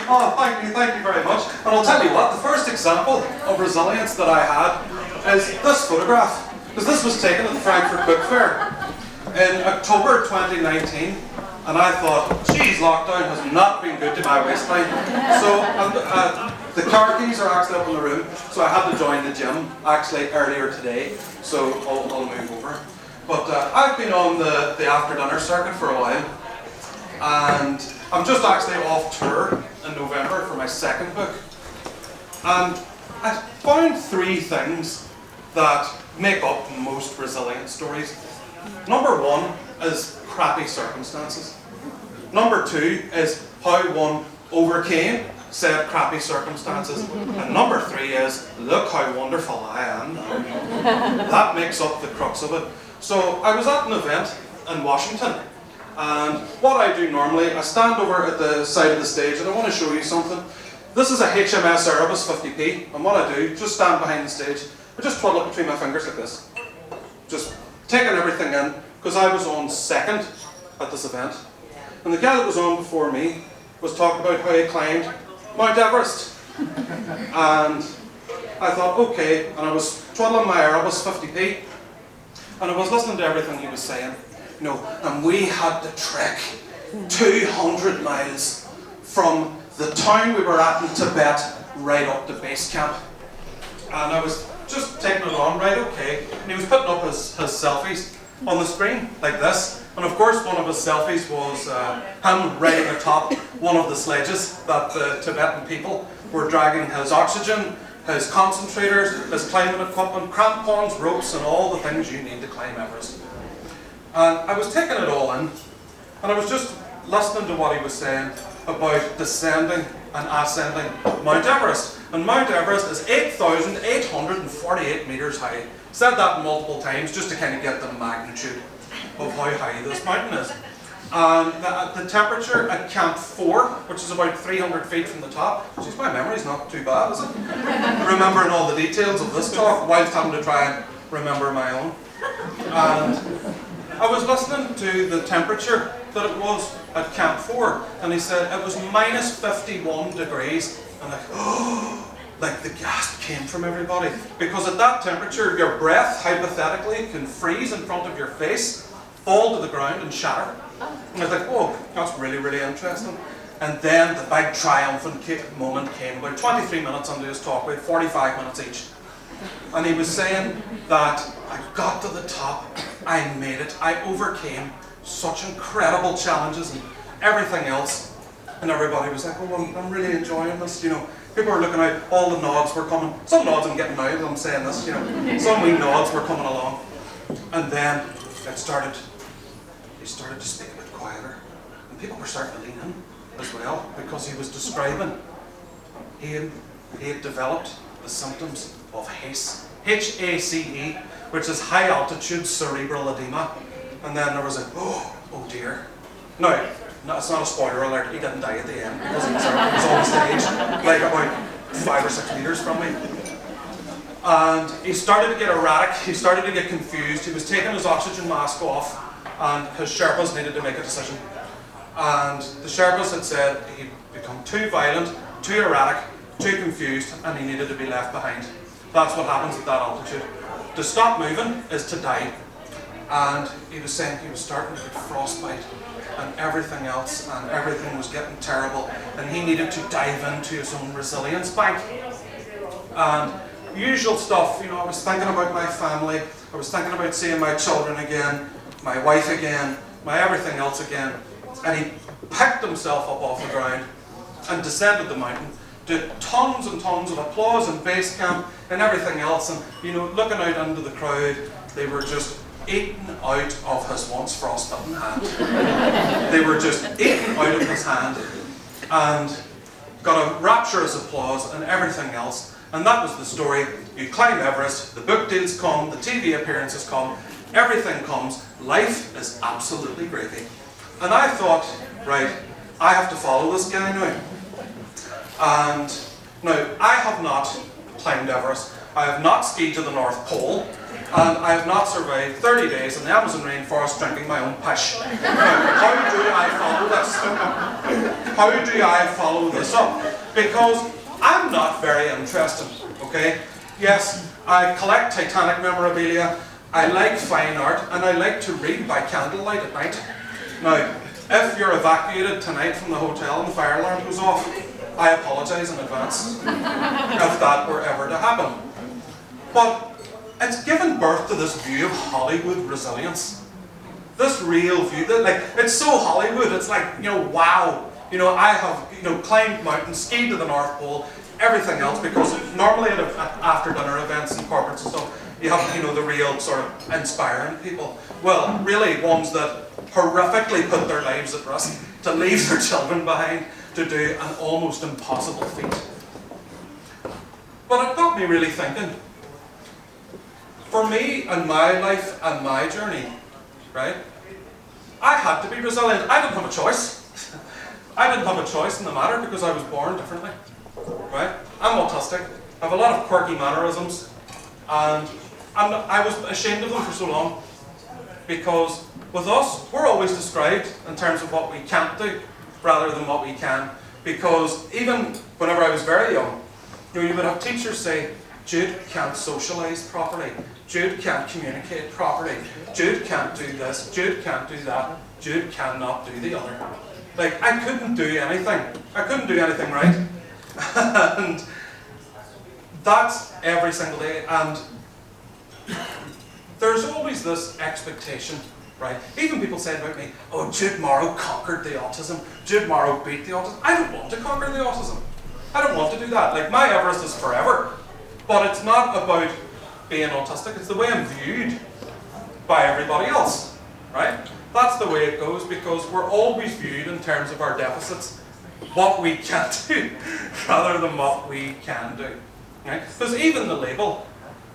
Oh, thank you very much. And I'll tell you what, the first example of resilience that I had is this photograph. Because this was taken at the Frankfurt Book Fair in October 2019. And I thought, geez, lockdown has not been good to my waistline. So the car keys are actually up in the room, so I had to join the gym actually earlier today. So I'll move over. But I've been on the after dinner circuit for a while, and I'm just actually off tour in November for my second book. And I found three things that make up most resilient stories. Number one is crappy circumstances. Number two is how one overcame said crappy circumstances. And number three is, look how wonderful I am now. That makes up the crux of it. So I was at an event in Washington, and what I do normally, I stand over at the side of the stage and I want to show you something. This is a HMS Erebus 50p, and what I do, just stand behind the stage, I just twaddle it between my fingers like this. Just taking everything in, because I was on second at this event. And the guy that was on before me was talking about how he climbed Mount Everest. And I thought, okay, and I was twaddling my Erebus 50p, and I was listening to everything he was saying. You know, and we had to trek 200 miles from the town we were at in Tibet right up to base camp. And I was just taking it on, right, okay. And he was putting up his selfies on the screen, like this. And of course, one of his selfies was him riding atop one of the sledges that the Tibetan people were dragging his oxygen, his concentrators, his climbing equipment, crampons, ropes, and all the things you need to climb Everest. And I was taking it all in, and I was just listening to what he was saying about descending and ascending Mount Everest. And Mount Everest is 8,848 meters high. Said that multiple times just to kind of get the magnitude of how high this mountain is. And the temperature at Camp 4, which is about 300 feet from the top, geez, my memory's not too bad, is it? Remembering all the details of this talk whilst having to try and remember my own. And I was listening to the temperature that it was at Camp 4, and he said it was minus 51 degrees. And like the gasp came from everybody. Because at that temperature, your breath, hypothetically, can freeze in front of your face, fall to the ground and shatter. And I was like, oh, that's really, really interesting. And then the big triumphant moment came about 23 minutes into his talk, about 45 minutes each. And he was saying that I got to the top, I made it, I overcame such incredible challenges and everything else. And everybody was like, oh, I'm really enjoying this, you know. People were looking out, all the nods were coming. Some nods I'm getting now as I'm saying this, you know. Some wee nods were coming along. And then he started to speak a bit quieter. And people were starting to lean in as well, because he was describing, he had developed the symptoms of HACE, H-A-C-E, which is high altitude cerebral edema. And then there was a, oh dear. No, it's not a spoiler alert, he didn't die at the end, because he was on the stage, like about 5 or 6 meters from me. And he started to get erratic, he started to get confused, he was taking his oxygen mask off, and his Sherpas needed to make a decision. And the Sherpas had said he'd become too violent, too erratic, too confused, and he needed to be left behind. That's what happens at that altitude. To stop moving is to die. And he was saying he was starting to get frostbite and everything else, and everything was getting terrible, and he needed to dive into his own resilience bank. And usual stuff, you know, I was thinking about my family, I was thinking about seeing my children again, my wife again, my everything else again. And he picked himself up off the ground and descended the mountain, did tons and tons of applause and base camp and everything else. And, you know, looking out into the crowd, they were just eaten out of his once frostbitten hand. They were just eaten out of his hand, and got a rapturous applause and everything else. And that was the story. You climb Everest, the book deals come, the TV appearances come, everything comes, life is absolutely gravy. And I thought, right, I have to follow this guy now. And now, I have not climbed Everest, I have not skied to the North Pole, and I have not survived 30 days in the Amazon rainforest drinking my own piss. Now, how do I follow this? how do I follow this up? Because I'm not very interesting, okay? Yes, I collect Titanic memorabilia, I like fine art, and I like to read by candlelight at night. Now, if you're evacuated tonight from the hotel and the fire alarm goes off, I apologise in advance if that were ever to happen. But it's given birth to this view of Hollywood resilience. This real view, that like, it's so Hollywood, it's like, you know, wow. You know, I have, you know, climbed mountains, skied to the North Pole, everything else, because normally at after dinner events and corporates and stuff, you have, you know, the real sort of inspiring people. Well, really ones that horrifically put their lives at risk to leave their children behind to do an almost impossible feat. But it got me really thinking. For me and my life and my journey, right, I had to be resilient. I didn't have a choice. I didn't have a choice in the matter because I was born differently, right? I'm autistic. I have a lot of quirky mannerisms, and I was ashamed of them for so long because with us, we're always described in terms of what we can't do rather than what we can. Because even whenever I was very young, you know, you would have teachers say, Jude can't socialise properly, Jude can't communicate properly, Jude can't do this, Jude can't do that, Jude cannot do the other. Like, I couldn't do anything. I couldn't do anything right. And that's every single day. And there's always this expectation, right? Even people say about me, oh, Jude Morrow conquered the autism. Jude Morrow beat the autism. I don't want to conquer the autism. I don't want to do that. Like, my Everest is forever. But it's not about being autistic. It's the way I'm viewed by everybody else, right? That's the way it goes because we're always viewed in terms of our deficits, what we can't do, rather than what we can do. Right? Because even the label,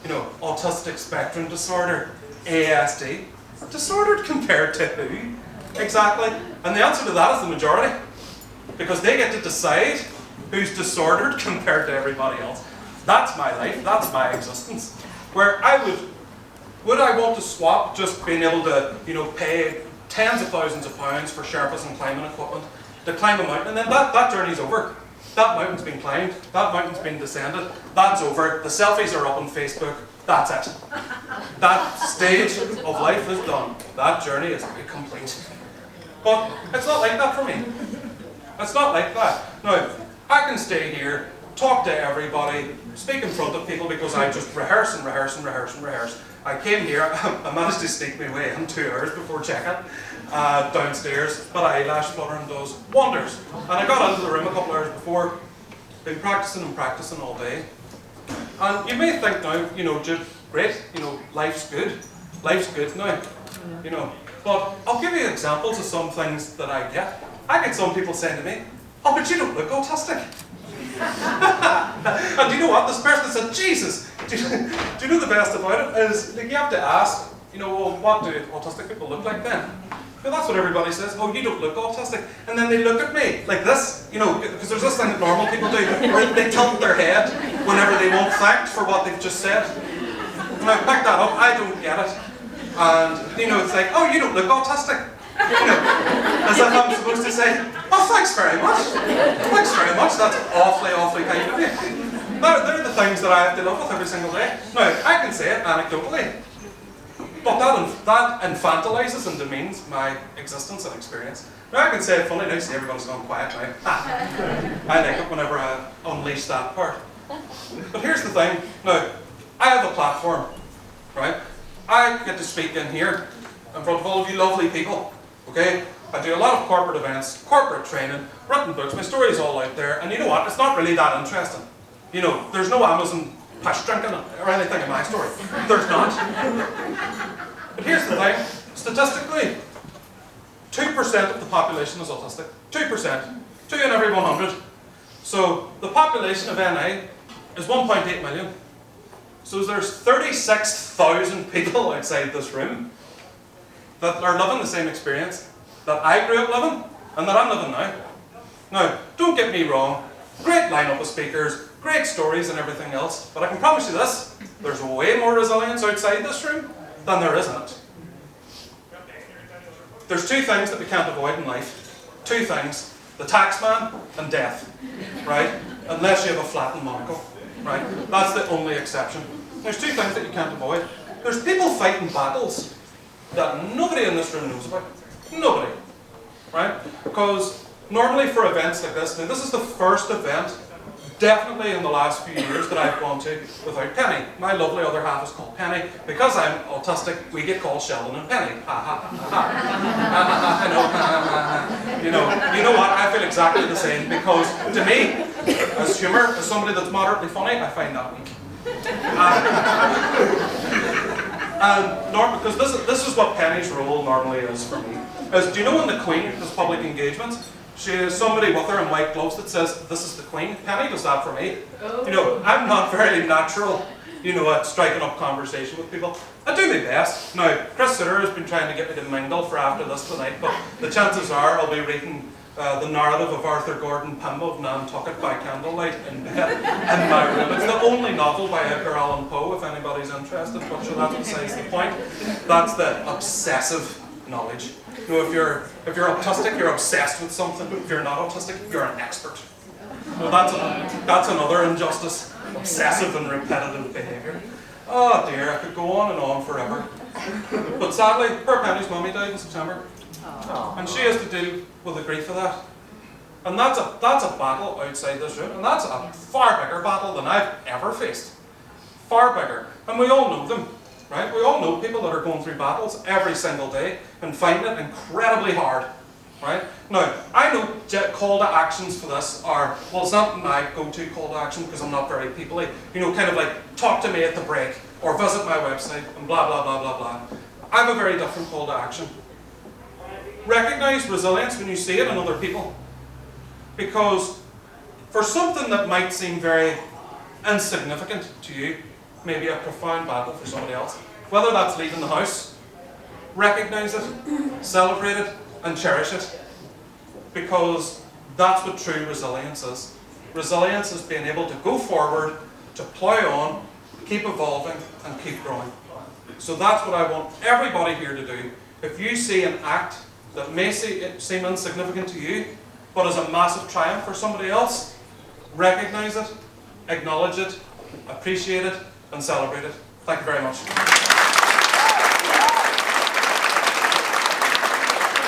you know, autistic spectrum disorder, ASD, disordered compared to who? Exactly. And the answer to that is the majority. Because they get to decide who's disordered compared to everybody else. That's my life, that's my existence. Where would I want to swap just being able to, you know, pay tens of thousands of pounds for Sherpas and climbing equipment to climb a mountain, and then that journey's over. That mountain's been climbed, that mountain's been descended, that's over, the selfies are up on Facebook, that's it. That stage of life is done. That journey is complete. But it's not like that for me. It's not like that. Now, I can stay here, talk to everybody, speak in front of people because I just rehearse and rehearse and rehearse and rehearse. I came here, I managed to sneak my way in 2 hours before check-in downstairs, but eyelash fluttering does wonders. And I got into the room a couple hours before, been practicing and practicing all day. And you may think now, you know, Jude, great, you know, life's good now, you know. But I'll give you examples of some things that I get. I get some people saying to me, oh, but you don't look autistic. And do you know what? This person said, Jesus, do you know the best about it is, like, you have to ask, you know, well, what do autistic people look like then? Well, that's what everybody says, oh, you don't look autistic. And then they look at me like this, you know, because there's this thing that normal people do, where they tilt their head whenever they won't thanked for what they've just said. And I pick that up, I don't get it. And, you know, it's like, oh, you don't look autistic. You know, as if I'm supposed to say, oh, thanks very much. Thanks very much, that's awfully, awfully kind of you. They're the things that I have to live with every single day. Now, I can say it anecdotally, but that infantilizes and demeans my existence and experience. Now, I can say it funny, now see everybody's gone quiet now. I like it whenever I unleash that part. But here's the thing, now, I have a platform, right? I get to speak in here in front of all of you lovely people, okay? I do a lot of corporate events, corporate training, written books, my story's all out there, and you know what, it's not really that interesting. You know, there's no Amazon push drinking or anything in my story. There's not. But here's the thing, statistically, 2% of the population is autistic. 2%. 2 in every 100. So the population of NA is 1.8 million. So there's 36,000 people outside this room that are living the same experience that I grew up living and that I'm living now. Now, don't get me wrong, great lineup of speakers, great stories and everything else, but I can promise you this, there's way more resilience outside this room than there is in it. There's 2 things that we can't avoid in life. 2 things. the tax man, and death, right? Unless you have a flat in Monaco, right? That's the only exception. There's two things that you can't avoid. There's people fighting battles that nobody in this room knows about. Nobody, right? Because normally for events like this, now this is the first event, definitely in the last few years, that I've gone to without Penny. My lovely other half is called Penny. Because I'm autistic, we get called Sheldon and Penny. Ha ha ha. I know. You know what? I feel exactly the same, because to me, as humour, as somebody that's moderately funny, I find that weak. Because this is what Penny's role normally is for me. Do you know when the Queen does public engagements, she has somebody with her in white gloves that says, "This is the Queen." Penny does that for me. You know, I'm not very natural, you know, at striking up conversation with people. I do my best. Now, Chris Sutter has been trying to get me to mingle for after this tonight, but the chances are I'll be reading the narrative of Arthur Gordon Pym of Nantucket by candlelight in bed in my room. It's the only novel by Edgar Allan Poe, if anybody's interested, but sure, that's besides the point. That's the obsessive knowledge. You know, if you're autistic, you're obsessed with something. If you're not autistic, you're an expert. Well, that's another injustice. Obsessive and repetitive behaviour. Oh dear, I could go on forever. But sadly, poor Penny's mummy died in September. And she has to deal with the grief of that. And that's a battle outside this room, and that's a far bigger battle than I've ever faced. Far bigger. And we all know them, right? We all know people that are going through battles every single day and finding it incredibly hard, right? Now, I know call to actions for this are, well, it's not my go-to call to action because I'm not very people-y. You know, kind of like, talk to me at the break, or visit my website, and blah, blah, blah, blah, blah. I have a very different call to action. Recognize resilience when you see it in other people. Because for something that might seem very insignificant to you, maybe a profound battle for somebody else, whether that's leaving the house, recognize it, celebrate it, and cherish it. Because that's what true resilience is. Resilience is being able to go forward, to plough on, keep evolving, and keep growing. So that's what I want everybody here to do. If you see an act that may seem insignificant to you, but is a massive triumph for somebody else, recognize it, acknowledge it, appreciate it, and celebrate it. Thank you very much.